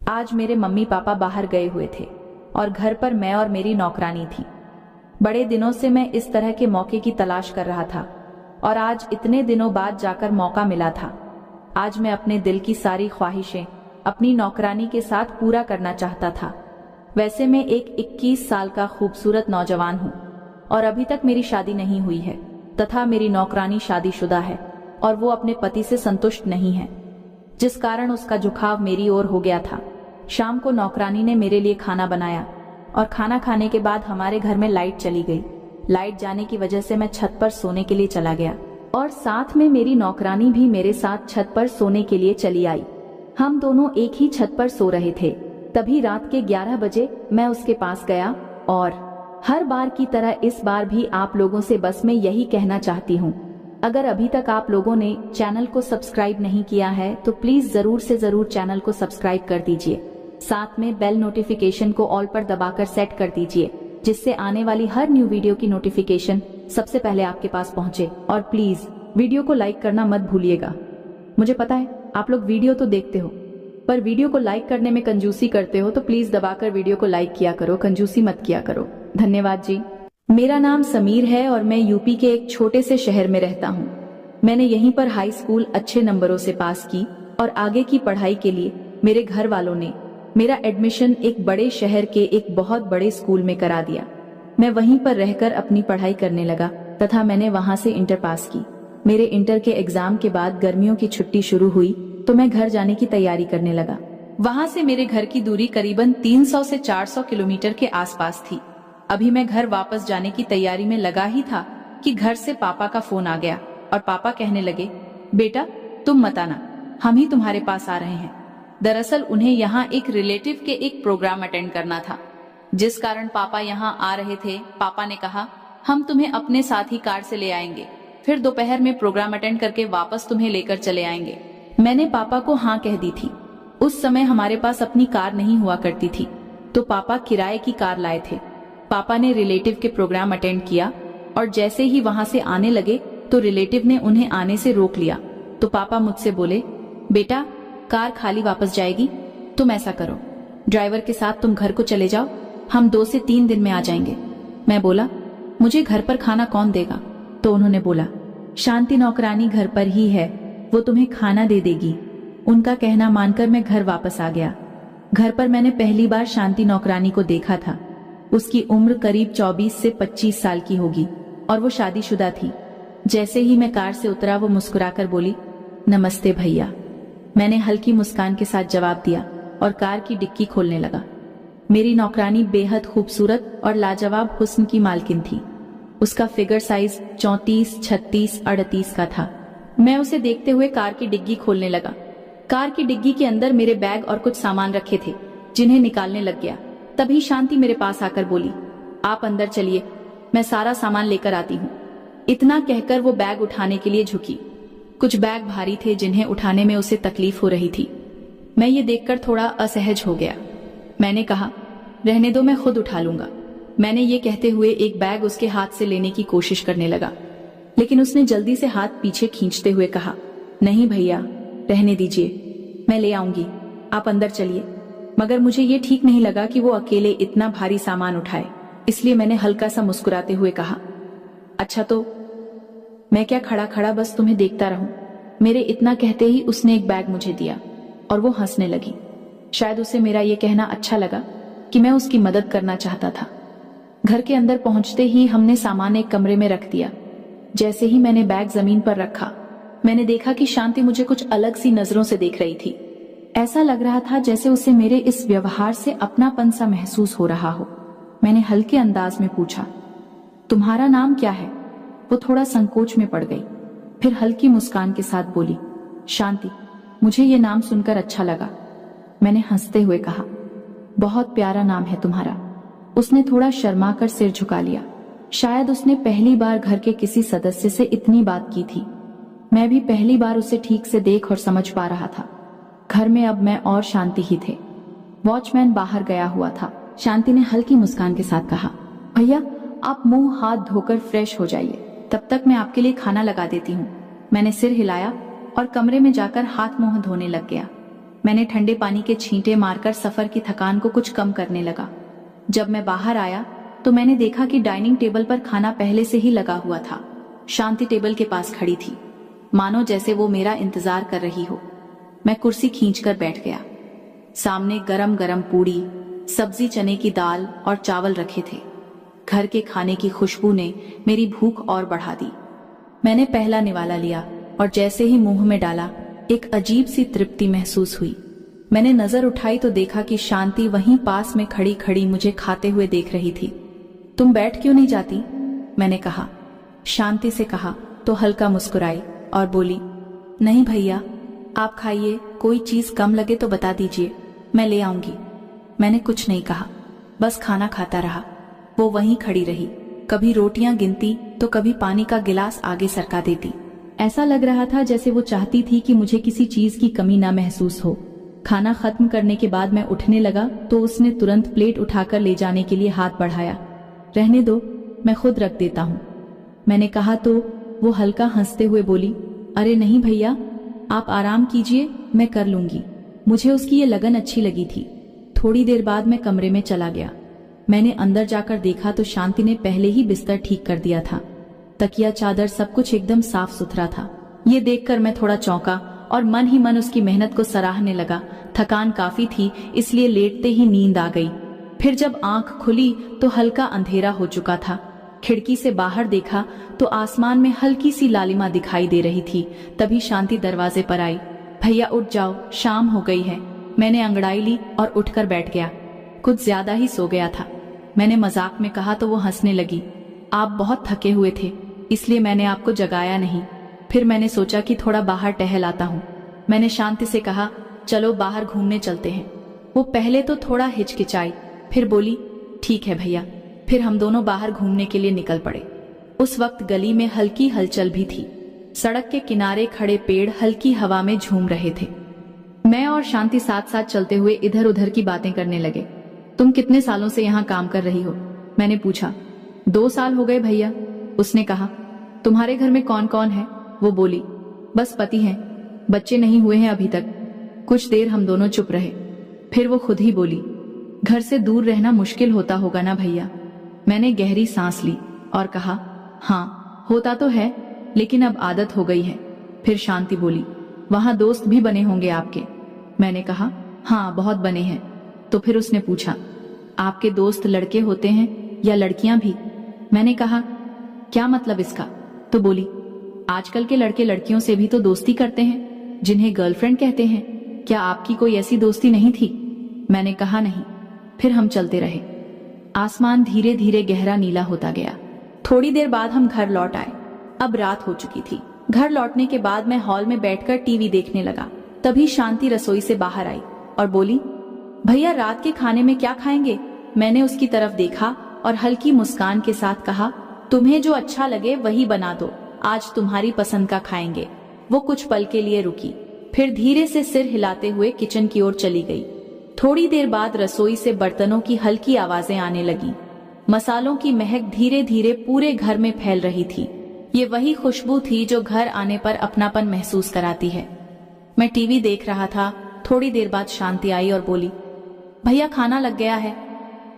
आज मेरे mummy papa बाहर गए हुए थे और घर पर मैं और मेरी नौकरानी थी। बड़े दिनों से मैं इस तरह के मौके की तलाश कर रहा था और आज इतने दिनों बाद जाकर मौका मिला था। आज मैं अपने दिल की सारी ख्वाहिशें अपनी नौकरानी के साथ पूरा करना चाहता था। वैसे मैं एक 21 साल का खूबसूरत नौजवान हूँ और अभी तक मेरी शादी नहीं हुई है तथा मेरी नौकरानी शादीशुदा है और वो अपने पति से संतुष्ट नहीं है, जिस कारण उसका झुकाव मेरी ओर हो गया था। शाम को नौकरानी ने मेरे लिए खाना बनाया और खाना खाने के बाद हमारे घर में लाइट चली गई। लाइट जाने की वजह से मैं छत पर सोने के लिए चला गया और साथ में मेरी नौकरानी भी मेरे साथ छत पर सोने के लिए चली आई। हम दोनों एक ही छत पर सो रहे थे। तभी रात के 11 बजे मैं उसके पास गया और हर बार की तरह इस बार भी आप लोगों से बस मैं यही कहना चाहती हूँ, अगर अभी तक आप लोगों ने चैनल को सब्सक्राइब नहीं किया है तो प्लीज जरूर से जरूर चैनल को सब्सक्राइब कर दीजिए। साथ में बेल नोटिफिकेशन को ऑल पर दबाकर सेट कर दीजिए, जिससे आने वाली हर न्यू वीडियो की नोटिफिकेशन सबसे पहले आपके पास पहुंचे। और प्लीज वीडियो को लाइक करना मत भूलिएगा। मुझे पता है आप लोग वीडियो तो देखते हो पर वीडियो को लाइक करने में कंजूसी करते हो, तो प्लीज दबाकर वीडियो को लाइक किया करो, कंजूसी मत किया करो। धन्यवाद जी। मेरा नाम समीर है और मैं यूपी के एक छोटे से शहर में रहता हूँ। मैंने यहीं पर हाई स्कूल अच्छे नंबरों से पास की और आगे की पढ़ाई के लिए मेरे घर वालों ने मेरा एडमिशन एक बड़े शहर के एक बहुत बड़े स्कूल में करा दिया। मैं वहीं पर रहकर अपनी पढ़ाई करने लगा तथा मैंने वहां से इंटर पास की। मेरे इंटर के एग्जाम के बाद गर्मियों की छुट्टी शुरू हुई तो मैं घर जाने की तैयारी करने लगा। वहां से मेरे घर की दूरी करीबन 300 से 400 किलोमीटर के आसपास थी। अभी मैं घर वापस जाने की तैयारी में लगा ही था कि घर से पापा का फोन आ गया और पापा कहने लगे, बेटा तुम मत आना, हम ही तुम्हारे पास आ रहे हैं। दरअसल उन्हें यहाँ एक रिलेटिव के एक प्रोग्राम अटेंड करना था, जिस कारण पापा यहाँ आ रहे थे। पापा ने कहा, हम तुम्हें अपने साथ ही कार से ले आएंगे, फिर दोपहर में प्रोग्राम अटेंड करके वापस तुम्हें लेकर चले आएंगे। मैंने पापा को हाँ कह दी थी। उस समय हमारे पास अपनी कार नहीं हुआ करती थी, तो पापा किराए की कार लाए थे। पापा ने रिलेटिव के प्रोग्राम अटेंड किया और जैसे ही वहां से आने लगे तो रिलेटिव ने उन्हें आने से रोक लिया। तो पापा मुझसे बोले, बेटा कार खाली वापस जाएगी, तुम ऐसा करो ड्राइवर के साथ तुम घर को चले जाओ, हम 2 से 3 दिन में आ जाएंगे। मैं बोला, मुझे घर पर खाना कौन देगा? तो उन्होंने बोला, शांति नौकरानी घर पर ही है, वो तुम्हें खाना दे देगी। उनका कहना मानकर मैं घर वापस आ गया। घर पर मैंने पहली बार शांति नौकरानी को देखा था। उसकी उम्र करीब 24 से 25 साल की होगी और वो शादीशुदा थी। जैसे ही मैं कार से उतरा वो मुस्कुराकर बोली, नमस्ते भैया। मैंने हल्की मुस्कान के साथ जवाब दिया और कार की डिक्की खोलने लगा। मेरी नौकरानी बेहद खूबसूरत और लाजवाब हुस्न की मालकिन थी। उसका फिगर साइज 34, 36, 38 का था। मैं उसे देखते हुए कार की डिग्गी खोलने लगा। कार की डिग्गी के अंदर मेरे बैग और कुछ सामान रखे थे, जिन्हें निकालने लग गया। तभी शांति मेरे पास आकर बोली, आप अंदर चलिए, मैं सारा सामान लेकर आती हूँ। इतना कहकर वो बैग उठाने के लिए झुकी। कुछ बैग भारी थे जिन्हें उठाने में उसे तकलीफ हो रही थी। मैं ये देखकर थोड़ा असहज हो गया। मैंने कहा, रहने दो, मैं खुद उठा लूंगा। मैंने ये कहते हुए एक बैग उसके हाथ से लेने की कोशिश करने लगा, लेकिन उसने जल्दी से हाथ पीछे खींचते हुए कहा, नहीं भैया रहने दीजिए, मैं ले आऊंगी, आप अंदर चलिए। मगर मुझे ये ठीक नहीं लगा कि वो अकेले इतना भारी सामान उठाए, इसलिए मैंने हल्का सा मुस्कुराते हुए कहा, अच्छा तो मैं क्या खड़ा खड़ा बस तुम्हें देखता रहूं। मेरे इतना कहते ही उसने एक बैग मुझे दिया और वो हंसने लगी। शायद उसे मेरा ये कहना अच्छा लगा कि मैं उसकी मदद करना चाहता था। घर के अंदर पहुंचते ही हमने सामान एक कमरे में रख दिया। जैसे ही मैंने बैग जमीन पर रखा, मैंने देखा कि शांति मुझे कुछ अलग सी नजरों से देख रही थी। ऐसा लग रहा था जैसे उसे मेरे इस व्यवहार से अपनापन सा महसूस हो रहा हो। मैंने हल्के अंदाज में पूछा, तुम्हारा नाम क्या है? वो थोड़ा संकोच में पड़ गई, फिर हल्की मुस्कान के साथ बोली, शांति। मुझे ये नाम सुनकर अच्छा लगा। मैंने हंसते हुए कहा, बहुत प्यारा नाम है तुम्हारा। उसने थोड़ा शर्मा कर सिर झुका लिया। शायद उसने पहली बार घर के किसी सदस्य से इतनी बात की थी। मैं भी पहली बार उसे ठीक से देख और समझ पा रहा था। घर में अब मैं और शांति ही थे। वॉचमैन बाहर गया हुआ था। शांति ने हल्की मुस्कान के साथ कहा, भैया आप मुंह हाथ धोकर फ्रेश हो जाइए, तब तक मैं आपके लिए खाना लगा देती हूँ। मैंने सिर हिलाया और कमरे में जाकर हाथ मुंह धोने लग गया। मैंने ठंडे पानी के छींटे मारकर सफर की थकान को कुछ कम करने लगा। जब मैं बाहर आया तो मैंने देखा कि डाइनिंग टेबल पर खाना पहले से ही लगा हुआ था। शांति टेबल के पास खड़ी थी, मानो जैसे वो मेरा इंतजार कर रही हो। मैं कुर्सी खींचकर बैठ गया। सामने गरम गरम पूड़ी, सब्जी, चने की दाल और चावल रखे थे। घर के खाने की खुशबू ने मेरी भूख और बढ़ा दी। मैंने पहला निवाला लिया और जैसे ही मुंह में डाला एक अजीब सी तृप्ति महसूस हुई। मैंने नजर उठाई तो देखा कि शांति वहीं पास में खड़ी खड़ी मुझे खाते हुए देख रही थी। तुम बैठ क्यों नहीं जाती? मैंने कहा। शांति से कहा तो हल्का मुस्कुराई और बोली, नहीं भैया, आप खाइए, कोई चीज कम लगे तो बता दीजिए, मैं ले आऊंगी। मैंने कुछ नहीं कहा, बस खाना खाता रहा। वो वहीं खड़ी रही, कभी रोटियां गिनती तो कभी पानी का गिलास आगे सरका देती। ऐसा लग रहा था जैसे वो चाहती थी कि मुझे किसी चीज की कमी ना महसूस हो। खाना खत्म करने के बाद मैं उठने लगा तो उसने तुरंत प्लेट उठाकर ले जाने के लिए हाथ बढ़ाया। रहने दो, मैं खुद रख देता हूँ, मैंने कहा तो वो हल्का हंसते हुए बोली, अरे नहीं भैया, आप आराम कीजिए, मैं कर लूंगी। मुझे उसकी ये लगन अच्छी लगी थी। थोड़ी देर बाद मैं कमरे में चला गया। मैंने अंदर जाकर देखा तो शांति ने पहले ही बिस्तर ठीक कर दिया था। तकिया, चादर, सब कुछ एकदम साफ सुथरा था। ये देखकर मैं थोड़ा चौंका और मन ही मन उसकी मेहनत को सराहने लगा। थकान काफी थी, इसलिए लेटते ही नींद आ गई। फिर जब आंख खुली तो हल्का अंधेरा हो चुका था। खिड़की से बाहर देखा तो आसमान में हल्की सी लालिमा दिखाई दे रही थी। तभी शांति दरवाजे पर आई। भैया उठ जाओ, शाम हो गई है। मैंने अंगड़ाई ली और उठकर बैठ गया। कुछ ज्यादा ही सो गया था, मैंने मजाक में कहा तो वो हंसने लगी। आप बहुत थके हुए थे, इसलिए मैंने आपको जगाया नहीं। फिर मैंने सोचा कि थोड़ा बाहर टहल आता हूँ। मैंने शांति से कहा, चलो बाहर घूमने चलते हैं। वो पहले तो थोड़ा हिचकिचाई, फिर बोली, ठीक है भैया। फिर हम दोनों बाहर घूमने के लिए निकल पड़े। उस वक्त गली में हल्की हलचल भी थी। सड़क के किनारे खड़े पेड़ हल्की हवा में झूम रहे थे। मैं और शांति साथ साथ चलते हुए इधर उधर की बातें करने लगे। तुम कितने सालों से यहाँ काम कर रही हो? मैंने पूछा। 2 साल हो गए भैया, उसने कहा। तुम्हारे घर में कौन कौन है? वो बोली, बस पति हैं, बच्चे नहीं हुए हैं अभी तक। कुछ देर हम दोनों चुप रहे, फिर वो खुद ही बोली, घर से दूर रहना मुश्किल होता होगा ना भैया? मैंने गहरी सांस ली और कहा, हाँ होता तो है, लेकिन अब आदत हो गई है। फिर शांति बोली, वहां दोस्त भी बने होंगे आपके? मैंने कहा, हाँ बहुत बने हैं। तो फिर उसने पूछा, आपके दोस्त लड़के होते हैं या लड़कियां भी? मैंने कहा, क्या मतलब इसका? तो बोली, आजकल के लड़के लड़कियों से भी तो दोस्ती करते हैं, जिन्हें गर्लफ्रेंड कहते हैं। क्या आपकी कोई ऐसी दोस्ती नहीं थी? मैंने कहा, नहीं। फिर हम चलते रहे। आसमान धीरे धीरे गहरा नीला होता गया। थोड़ी देर बाद हम घर लौट आए। अब रात हो चुकी थी। घर लौटने के बाद मैं हॉल में बैठकर टीवी देखने लगा। तभी शांति रसोई से बाहर आई और बोली, भैया रात के खाने में क्या खाएंगे? मैंने उसकी तरफ देखा और हल्की मुस्कान के साथ कहा, तुम्हें जो अच्छा लगे वही बना दो, आज तुम्हारी पसंद का खाएंगे। वो कुछ पल के लिए रुकी, फिर धीरे से सिर हिलाते हुए किचन की ओर चली गई। थोड़ी देर बाद रसोई से बर्तनों की हल्की आवाजें आने लगी। मसालों की महक धीरे धीरे पूरे घर में फैल रही थी। ये वही खुशबू थी जो घर आने पर अपनापन महसूस कराती है। मैं टीवी देख रहा था। थोड़ी देर बाद शांति आई और बोली, भैया खाना लग गया है।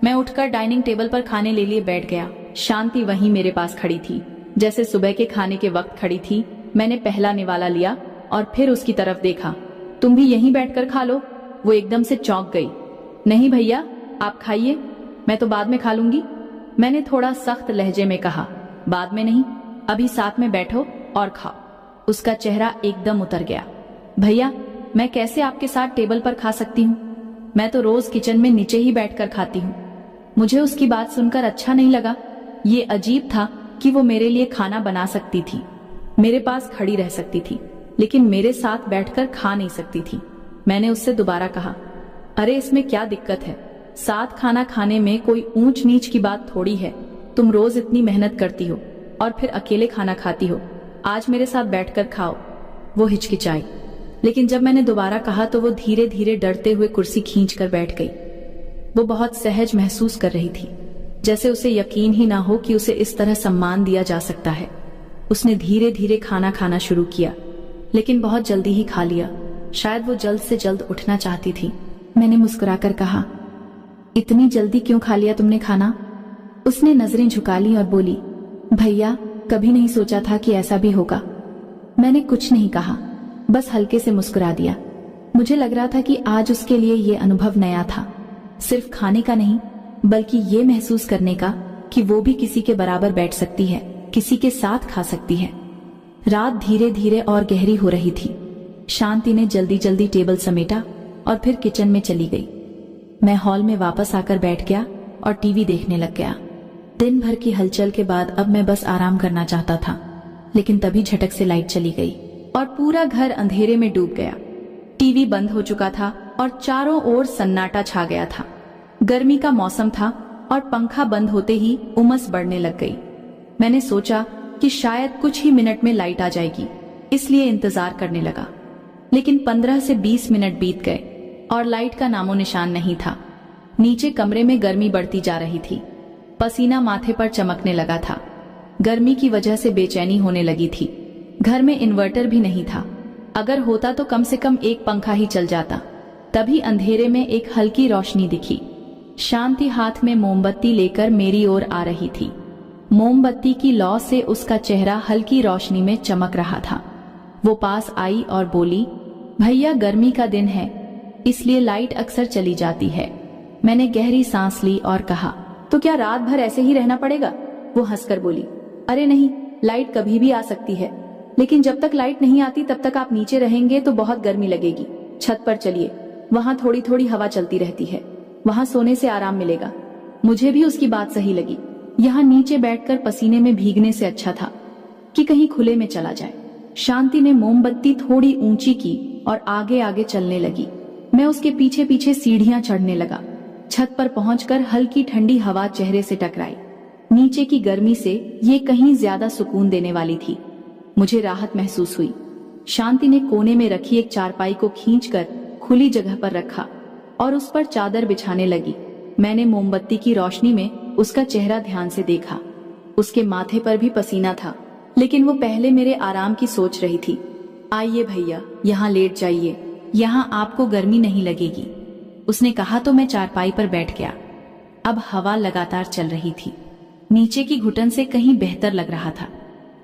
मैं उठकर डाइनिंग टेबल पर खाने ले लिए बैठ गया। शांति वहीं मेरे पास खड़ी थी, जैसे सुबह के खाने के वक्त खड़ी थी। मैंने पहला निवाला लिया और फिर उसकी तरफ देखा। तुम भी यहीं बैठकर खा लो। वो एकदम से चौंक गई। नहीं भैया, आप खाइए, मैं तो बाद में खा लूंगी। मैंने थोड़ा सख्त लहजे में कहा, बाद में नहीं, अभी साथ में बैठो और खाओ। उसका चेहरा एकदम उतर गया। भैया, मैं कैसे आपके साथ टेबल पर खा सकती हूँ? मैं तो रोज किचन में नीचे ही बैठकर खाती हूँ। मुझे उसकी बात सुनकर अच्छा नहीं लगा। ये अजीब था कि वो मेरे लिए खाना बना सकती थी, मेरे पास खड़ी रह सकती थी, लेकिन मेरे साथ बैठकर खा नहीं सकती थी। मैंने उससे दोबारा कहा, अरे इसमें क्या दिक्कत है? साथ खाना खाने में कोई ऊंच नीच की बात थोड़ी है। तुम रोज इतनी मेहनत करती हो और फिर अकेले खाना खाती हो, आज मेरे साथ बैठकर खाओ। वो हिचकिचाई, लेकिन जब मैंने दोबारा कहा तो वो धीरे धीरे डरते हुए कुर्सी खींचकर बैठ गई। वो बहुत सहज महसूस कर रही थी, जैसे उसे यकीन ही ना हो कि उसे इस तरह सम्मान दिया जा सकता है। उसने धीरे धीरे खाना खाना शुरू किया, लेकिन बहुत जल्दी ही खा लिया। शायद वो जल्द से जल्द उठना चाहती थी। मैंने मुस्कुराकर कहा, इतनी जल्दी क्यों खा लिया तुमने खाना? उसने नजरें झुका ली और बोली, भैया कभी नहीं सोचा था कि ऐसा भी होगा। मैंने कुछ नहीं कहा, बस हल्के से मुस्कुरा दिया। मुझे लग रहा था कि आज उसके लिए ये अनुभव नया था, सिर्फ खाने का नहीं बल्कि ये महसूस करने का कि वो भी किसी के बराबर बैठ सकती है, किसी के साथ खा सकती है। रात धीरे धीरे और गहरी हो रही थी। शांति ने जल्दी जल्दी टेबल समेटा और फिर किचन में चली गई। मैं हॉल में वापस आकर बैठ गया और टीवी देखने लग गया। दिन भर की हलचल के बाद अब मैं बस आराम करना चाहता था, लेकिन तभी झटक से लाइट चली गई और पूरा घर अंधेरे में डूब गया। टीवी बंद हो चुका था और चारों ओर सन्नाटा छा गया था। गर्मी का मौसम था और पंखा बंद होते ही उमस बढ़ने लग गई। मैंने सोचा कि शायद कुछ ही मिनट में लाइट आ जाएगी, इसलिए इंतजार करने लगा। लेकिन 15 से 20 मिनट बीत गए और लाइट का नामो निशान नहीं था। नीचे कमरे में गर्मी बढ़ती जा रही थी। पसीना माथे पर चमकने लगा था। गर्मी की वजह से बेचैनी होने लगी थी। घर में इन्वर्टर भी नहीं था। अगर होता तो कम से कम एक पंखा ही चल जाता। तभी अंधेरे में एक हल्की रोशनी दिखी। शांति हाथ में मोमबत्ती लेकर मेरी ओर आ रही थी। मोमबत्ती की लौ से उसका चेहरा हल्की रोशनी में चमक रहा था। वो पास आई और बोली, भैया गर्मी का दिन है इसलिए लाइट अक्सर चली जाती है। मैंने गहरी सांस ली और कहा, तो क्या रात भर ऐसे ही रहना पड़ेगा? वो हंसकर बोली, अरे नहीं, लाइट कभी भी आ सकती है, लेकिन जब तक लाइट नहीं आती तब तक आप नीचे रहेंगे तो बहुत गर्मी लगेगी। छत पर चलिए, वहां थोड़ी थोड़ी हवा चलती रहती है, वहां सोने से आराम मिलेगा। मुझे भी उसकी बात सही लगी। यहाँ नीचे बैठकर पसीने में भीगने से अच्छा था कि कहीं खुले में चला जाए। शांति ने मोमबत्ती थोड़ी ऊंची की और आगे आगे चलने लगी। मैं उसके पीछे पीछे सीढ़ियां चढ़ने लगा। छत पर पहुंचकर हल्की ठंडी हवा चेहरे से टकराई। नीचे की गर्मी से ये कहीं ज्यादा सुकून देने वाली थी। मुझे राहत महसूस हुई। शांति ने कोने में रखी एक चारपाई को खींचकर खुली जगह पर रखा और उस पर चादर बिछाने लगी। मैंने मोमबत्ती की रोशनी में उसका चेहरा ध्यान से देखा। उसके माथे पर भी पसीना था, लेकिन वो पहले मेरे आराम की सोच रही थी। आइए भैया, यहाँ लेट जाइए, यहाँ आपको गर्मी नहीं लगेगी, उसने कहा तो मैं चारपाई पर बैठ गया। अब हवा लगातार चल रही थी। नीचे की घुटन से कहीं बेहतर लग रहा था।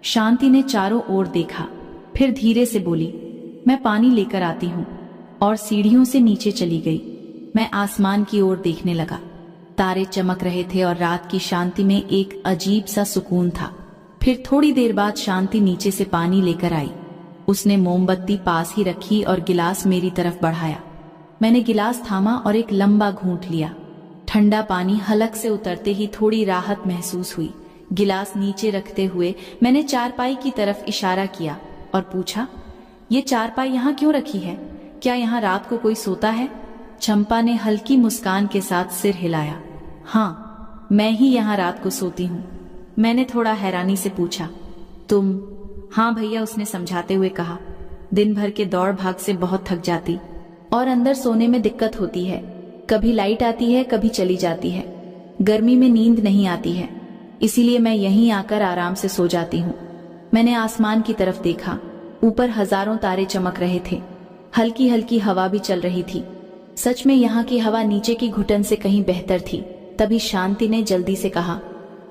शांति ने चारों ओर देखा, फिर धीरे से बोली, मैं पानी लेकर आती हूँ, और सीढ़ियों से नीचे चली गई। मैं आसमान की ओर देखने लगा। तारे चमक रहे थे और रात की शांति में एक अजीब सा सुकून था। फिर थोड़ी देर बाद शांति नीचे से पानी लेकर आई। उसने मोमबत्ती पास ही रखी और गिलास मेरी तरफ बढ़ाया। मैंने गिलास थामा और एक लंबा घूंट लिया। ठंडा पानी हलक से उतरते ही थोड़ी राहत महसूस हुई। गिलास नीचे रखते हुए मैंने चारपाई की तरफ इशारा किया और पूछा, ये चारपाई यहाँ क्यों रखी है? क्या यहाँ रात को कोई सोता है? चंपा ने हल्की मुस्कान के साथ सिर हिलाया। हाँ, मैं ही यहाँ रात को सोती हूँ। मैंने थोड़ा हैरानी से पूछा, तुम? हाँ भैया, उसने समझाते हुए कहा, दिन भर के दौड़ भाग से बहुत थक जाती और अंदर सोने में दिक्कत होती है। कभी लाइट आती है, कभी चली जाती है। गर्मी में नींद नहीं आती है, इसीलिए मैं यहीं आकर आराम से सो जाती हूँ। मैंने आसमान की तरफ देखा। ऊपर हजारों तारे चमक रहे थे। हल्की हल्की हवा भी चल रही थी। सच में यहाँ की हवा नीचे की घुटन से कहीं बेहतर थी। तभी शांति ने जल्दी से कहा,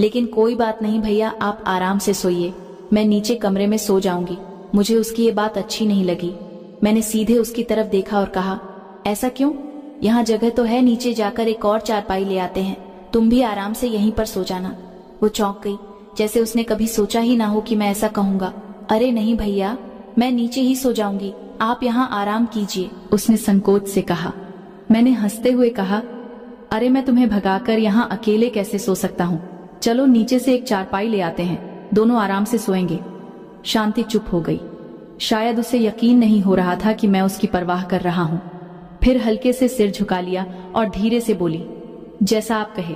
लेकिन कोई बात नहीं भैया, आप आराम से सोइए, मैं नीचे कमरे में सो जाऊंगी। मुझे उसकी ये बात अच्छी नहीं लगी। मैंने सीधे उसकी तरफ देखा और कहा, ऐसा क्यों? यहाँ जगह तो है, नीचे जाकर एक और चारपाई ले आते हैं, तुम भी आराम से यहीं पर सो जाना। वो चौंक गई, जैसे उसने कभी सोचा ही ना हो कि मैं ऐसा कहूंगा। अरे नहीं भैया, मैं नीचे ही सो जाऊंगी, आप यहाँ आराम कीजिए, उसने संकोच से कहा। मैंने हंसते हुए कहा, अरे मैं तुम्हें भगाकर यहाँ अकेले कैसे सो सकता हूँ? चलो नीचे से एक चारपाई ले आते हैं, दोनों आराम से सोएंगे। शांति चुप हो गई। शायद उसे यकीन नहीं हो रहा था कि मैं उसकी परवाह कर रहा हूँ। फिर हल्के से सिर झुका लिया और धीरे से बोली, जैसा आप कहे।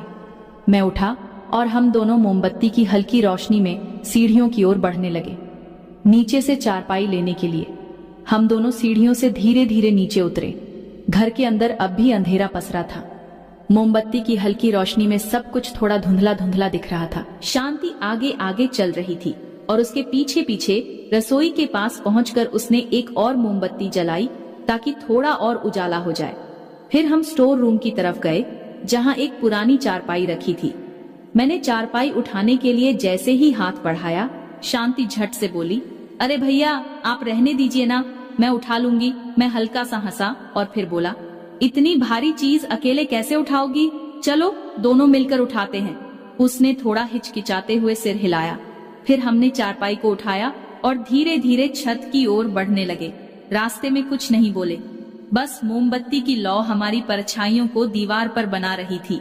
मैं उठा और हम दोनों मोमबत्ती की हल्की रोशनी में सीढ़ियों की ओर बढ़ने लगे, नीचे से चारपाई लेने के लिए। हम दोनों सीढ़ियों से धीरे धीरे नीचे उतरे। घर के अंदर अब भी अंधेरा पसरा था। मोमबत्ती की हल्की रोशनी में सब कुछ थोड़ा धुंधला धुंधला दिख रहा था। शांति आगे आगे चल रही थी और उसके पीछे पीछे रसोई के पास पहुंचकर उसने एक और मोमबत्ती जलाई ताकि थोड़ा और उजाला हो जाए। फिर हम स्टोर रूम की तरफ गए जहां एक पुरानी चारपाई रखी थी। मैंने चारपाई उठाने के लिए जैसे ही हाथ बढ़ाया, शांति झट से बोली, अरे भैया आप रहने दीजिए ना, मैं उठा लूंगी। मैं हल्का सा हंसा और फिर बोला, इतनी भारी चीज अकेले कैसे उठाओगी, चलो दोनों मिलकर उठाते हैं। उसने थोड़ा हिचकिचाते हुए सिर हिलाया। फिर हमने चारपाई को उठाया और धीरे धीरे छत की ओर बढ़ने लगे। रास्ते में कुछ नहीं बोले, बस मोमबत्ती की लौ हमारी परछाइयों को दीवार पर बना रही थी।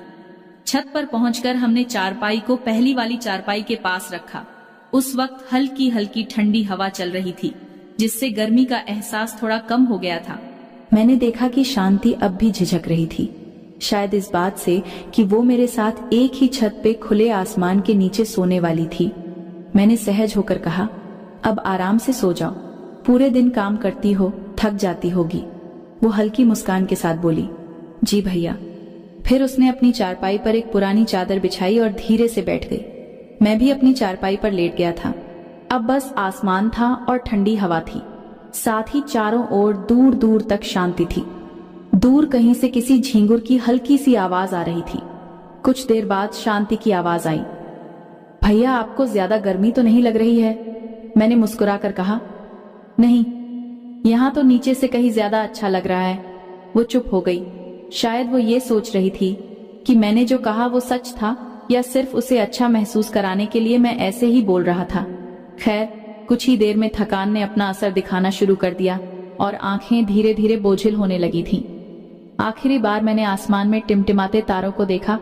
छत पर पहुंचकर हमने चारपाई को पहली वाली चारपाई के पास रखा। उस वक्त हल्की हल्की ठंडी हवा चल रही थी, जिससे गर्मी का एहसास थोड़ा कम हो गया था। मैंने देखा कि शांति अब भी झिझक रही थी, शायद इस बात से कि वो मेरे साथ एक ही छत पे खुले आसमान के नीचे सोने वाली थी। मैंने सहज होकर कहा, अब आराम से सो जाओ, पूरे दिन काम करती हो, थक जाती होगी। वो हल्की मुस्कान के साथ बोली, जी भैया। फिर उसने अपनी चारपाई पर एक पुरानी चादर बिछाई और धीरे से बैठ गई। मैं भी अपनी चारपाई पर लेट गया था। अब बस आसमान था और ठंडी हवा थी, साथ ही चारों ओर दूर दूर तक शांति थी। दूर कहीं से किसी झींगुर की हल्की सी आवाज आ रही थी। कुछ देर बाद शांति की आवाज आई, भैया आपको ज्यादा गर्मी तो नहीं लग रही है? मैंने मुस्कुराकर कहा, नहीं, यहाँ तो नीचे से कहीं ज्यादा अच्छा लग रहा है। वो चुप हो गई। शायद वो ये सोच रही थी कि मैंने जो कहा वो सच था या सिर्फ उसे अच्छा महसूस कराने के लिए मैं ऐसे ही बोल रहा था। खैर, कुछ ही देर में थकान ने अपना असर दिखाना शुरू कर दिया और आंखें धीरे धीरे बोझिल होने लगी थीं। आखिरी बार मैंने आसमान में टिमटिमाते तारों को देखा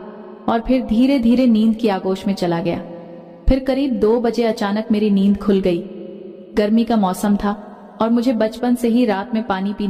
और फिर धीरे धीरे नींद की आगोश में चला गया। फिर करीब 2 बजे अचानक मेरी नींद खुल गई। गर्मी का मौसम था और मुझे बचपन से ही रात में पानी पीने